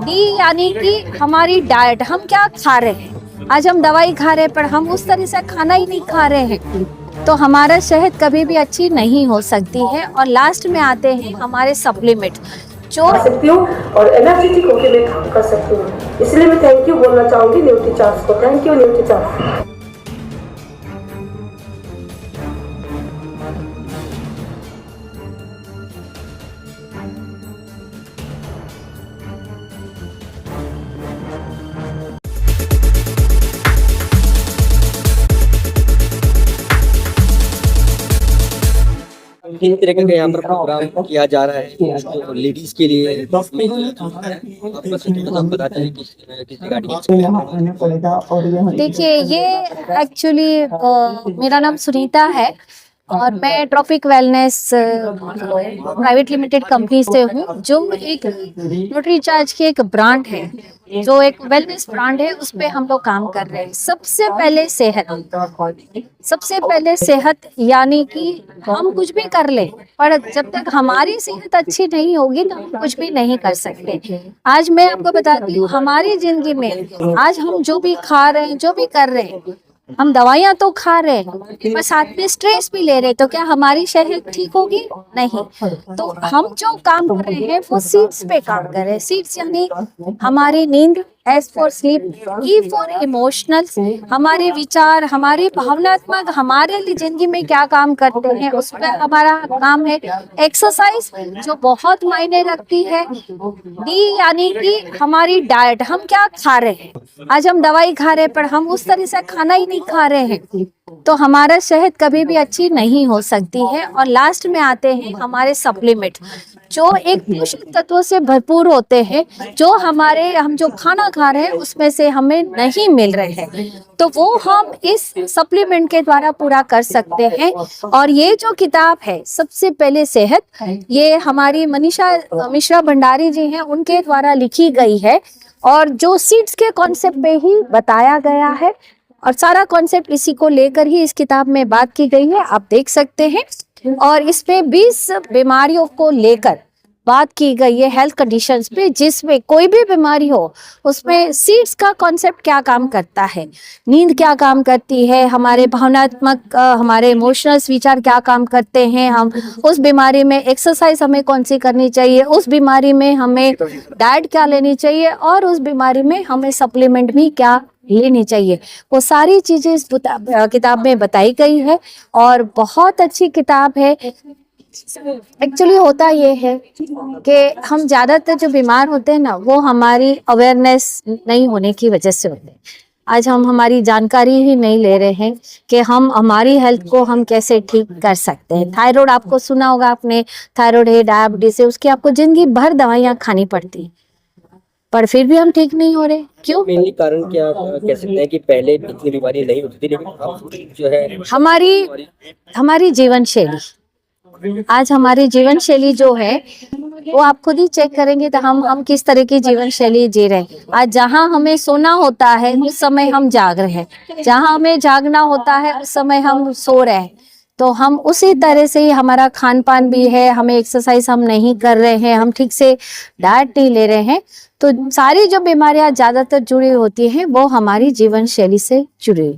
D यानी कि हमारी डाइट, हम क्या खा रहे हैं। आज हम दवाई खा रहे हैं पर हम उस तरह से खाना ही नहीं खा रहे हैं, तो हमारा सेहत कभी भी अच्छी नहीं हो सकती है। और लास्ट में आते हैं हमारे सप्लीमेंट जो सकती हूँ और एनर्जेटिक होकर मैं काम कर सकती हूँ। इसलिए मैं थैंक यू बोलना चाहूँगी न्यूट्रीचार्ज को। Thank you Nutricharge. किन तरह का यहाँ पर प्रोग्राम किया जा रहा है जो लेडीज के लिए आप बताते हैं किस गाड़ी। देखिए, ये एक्चुअली मेरा नाम सुनीता है और मैं tropic wellness private limited company से हूँ, जो एक न्यूट्रीचार्ज की एक ब्रांड है, जो एक वेलनेस ब्रांड है, उस पे हम लोग काम कर रहे हैं। सबसे पहले सेहत यानी कि हम कुछ भी कर ले, पर जब तक हमारी सेहत अच्छी नहीं होगी तो हम कुछ भी नहीं कर सकते। आज मैं आपको बताती हूँ, हमारी जिंदगी में आज हम जो भी खा रहे हैं, जो भी कर रहे हैं, हम दवाइयाँ तो खा रहे हैं पर साथ में स्ट्रेस भी ले रहे हैं, तो क्या हमारी सेहत ठीक होगी? नहीं। तो हम जो काम कर रहे हैं वो सीड्स पे काम कर रहे हैं। सीड्स यानी हमारी नींद, S for sleep, E for emotional, हमारे विचार, हमारी भावनात्मक, हमारे लिए जिंदगी में क्या काम करते हैं उस पर हमारा काम है। एक्सरसाइज जो बहुत मायने रखती है। डी यानी कि हमारी डाइट, हम क्या खा रहे हैं। आज हम दवाई खा रहे हैं पर हम उस तरह से खाना ही नहीं खा रहे हैं, तो हमारा सेहत कभी भी अच्छी नहीं हो सकती है। और लास्ट में आते हैं हमारे सप्लीमेंट, जो एक पोषक तत्वों से भरपूर होते हैं, जो हम जो खाना खा रहे हैं उसमें से हमें नहीं मिल रहे हैं, तो वो हम इस सप्लीमेंट के द्वारा पूरा कर सकते हैं। और ये जो किताब है सबसे पहले सेहत, ये हमारी मनीषा मिश्रा भंडारी जी हैं, उनके द्वारा लिखी गई है और जो सीड्स के कॉन्सेप्ट पे ही बताया गया है और सारा कॉन्सेप्ट इसी को लेकर ही इस किताब में बात की गई है, आप देख सकते हैं। और इसमें 20 बीमारियों को लेकर बात की गई है, हेल्थ कंडीशंस पे, जिसमें कोई भी बीमारी हो उसमें सीड्स का कॉन्सेप्ट क्या काम करता है, नींद क्या काम करती है, हमारे भावनात्मक, हमारे इमोशनल्स विचार क्या काम करते हैं, हम उस बीमारी में एक्सरसाइज हमें कौन सी करनी चाहिए, उस बीमारी में हमें डाइट क्या लेनी चाहिए और उस बीमारी में हमें सप्लीमेंट भी क्या लेनी चाहिए, वो सारी चीजें इस किताब में बताई गई है और बहुत अच्छी किताब है। एक्चुअली होता ये है कि हम ज्यादातर जो बीमार होते हैं ना, वो हमारी अवेयरनेस नहीं होने की वजह से होते हैं। आज हम हमारी जानकारी ही नहीं ले रहे हैं कि हम हमारी हेल्थ को हम कैसे ठीक कर सकते हैं। थायराइड, आपको सुना होगा आपने, थायराइड है, डायबिटीज है, उसकी आपको जिंदगी भर दवाइयाँ खानी पड़ती है, पर फिर भी हम ठीक नहीं हो रहे। क्यों? मेनली कारण क्या कह सकते हैं कि पहले इतनी बीमारी नहीं होती थी, लेकिन अब जो है हमारी जीवन शैली, आज हमारी जीवन शैली जो है वो आप खुद ही चेक करेंगे तो हम किस तरह की जीवन शैली जी रहे हैं। आज जहाँ हमें सोना होता है उस समय हम जाग रहे हैं, जहाँ हमें जागना होता है उस समय हम सो रहे हैं, तो हम उसी तरह से ही हमारा खान पान भी है, हमें एक्सरसाइज हम नहीं कर रहे हैं, हम ठीक से डाइट नहीं ले रहे हैं, तो सारी जो बीमारियां ज्यादातर जुड़ी होती हैं वो हमारी जीवन शैली से जुड़ी।